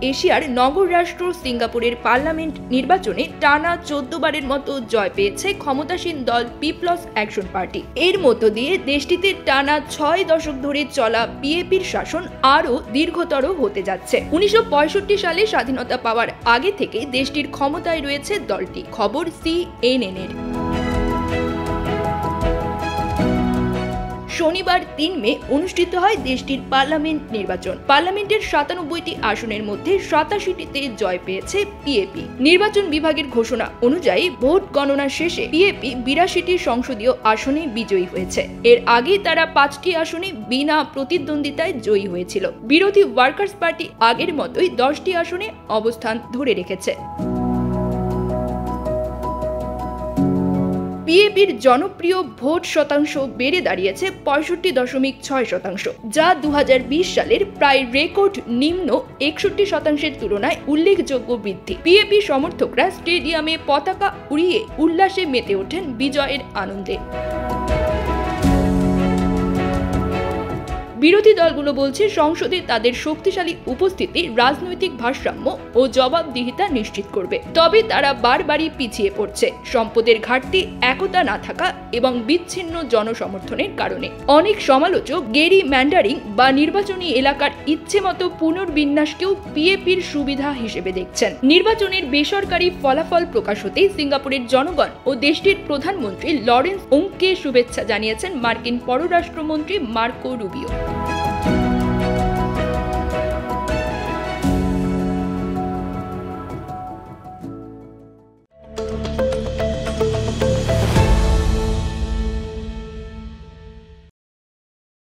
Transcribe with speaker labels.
Speaker 1: এশিয়ার নগর রাষ্ট্র সিঙ্গাপুরের পার্লামেন্ট নির্বাচনে টানা 14 বারের মতো জয় পেয়েছে ক্ষমতাসীন দল পিপলস অ্যাকশন পার্টি। এর মধ্য দিয়ে দেশটিতে টানা 6 দশক ধরে চলা পিএপির শাসন আরও দীর্ঘতর হতে যাচ্ছে। 1965 সালে স্বাধীনতা পাওয়ার আগে থেকে দেশটির ক্ষমতায় রয়েছে দলটি। খবর CNN-এর। শনিবার 3 মে অনুষ্ঠিত হয় দেশটির পার্লামেন্ট নির্বাচন। পার্লামেন্টের 97টি আসনের মধ্যে 87টিতে জয় পেয়েছে পিএপি। নির্বাচন বিভাগের ঘোষণা অনুযায়ী ভোট গণনা শেষে পিএপি 82টি সংসদীয় আসনে বিজয়ী হয়েছে। এর আগে তারা 5টি আসনে বিনা প্রতিদ্বন্দ্বিতায় জয়ী হয়েছিল। বিরোধী ওয়ার্কার্স পার্টি আগের মতোই 10টি আসনে অবস্থান ধরে রেখেছে। পিএপির জনপ্রিয় ভোট শতাংশ বেড়ে দাঁড়িয়েছে 65.6%, যা 2020 সালের প্রায় রেকর্ড নিম্ন 61% তুলনায় উল্লেখযোগ্য বৃদ্ধি। পিএপি সমর্থকরা স্টেডিয়ামে পতাকা উড়িয়ে উল্লাসে মেতে ওঠেন বিজয়ের আনন্দে। বিরোধী দলগুলো বলছে সংসদে তাদের শক্তিশালী উপস্থিতি রাজনৈতিক ভারসাম্য ও জবাবদিহিতা নিশ্চিত করবে। তবে তারা বারবারই পিছিয়ে পড়ছে সম্পদের ঘাটতি, একতা না থাকা এবং বিচ্ছিন্ন জনসমর্থনের কারণে। অনেক সমালোচক গেরি ম্যান্ডারিং বা নির্বাচনী এলাকার ইচ্ছেমতো পুনর্বিন্যাসকেও পিএপির সুবিধা হিসেবে দেখছেন। নির্বাচনের বেসরকারি ফলাফল প্রকাশ হতেই সিঙ্গাপুরের জনগণ ও দেশটির প্রধানমন্ত্রী লরেন্স ওংকে শুভেচ্ছা জানিয়েছেন মার্কিন পররাষ্ট্রমন্ত্রী মার্কো রুবিও।